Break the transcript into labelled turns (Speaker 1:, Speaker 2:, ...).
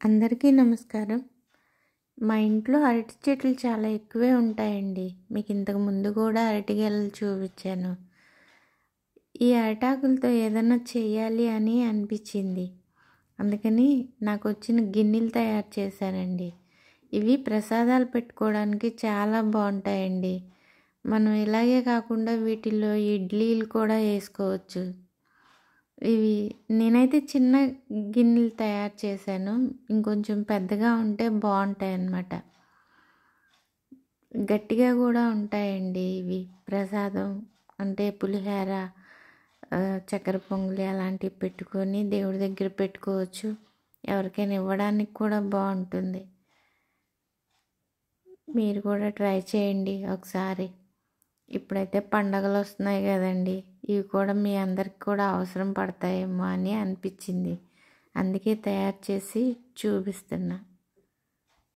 Speaker 1: అందరికీ నమస్కారం. మా ఇంట్లో అరటి చెట్లు చాలా ఎక్కువే ఉంటాయండి. మీకు ఇంతకు ముందు కూడా అరటి గెలలు చూపించాను. ఈ అరిటాకులతో ఏదైనా చేయాలి అని అనిపించింది. అందుకని నాకు వచ్చిన గిన్నెలు తయారు చేశానండి. ఇవి ప్రసాదాలు పెట్టుకోవడానికి చాలా బాగుంటాయండి. మనం ఇలాగే కాకుండా వీటిల్లో ఇడ్లీలు కూడా వేసుకోవచ్చు. ఇవి నేనైతే చిన్న గిన్నెలు తయారు చేశాను. ఇంకొంచెం పెద్దగా ఉంటే బాగుంటాయి అన్నమాట. గట్టిగా కూడా ఉంటాయండి ఇవి. ప్రసాదం అంటే పులిహోర, చక్కెర పొంగలి అలాంటివి పెట్టుకొని దేవుడి దగ్గర పెట్టుకోవచ్చు. ఎవరికైనా ఇవ్వడానికి కూడా బాగుంటుంది. మీరు కూడా ట్రై చేయండి ఒకసారి. ఇప్పుడైతే పండగలు వస్తున్నాయి కదండి, ఇవి కూడా మీ అందరికి కూడా అవసరం పడతాయేమో అని అనిపించింది. అందుకే తయారు చేసి చూపిస్తున్నా.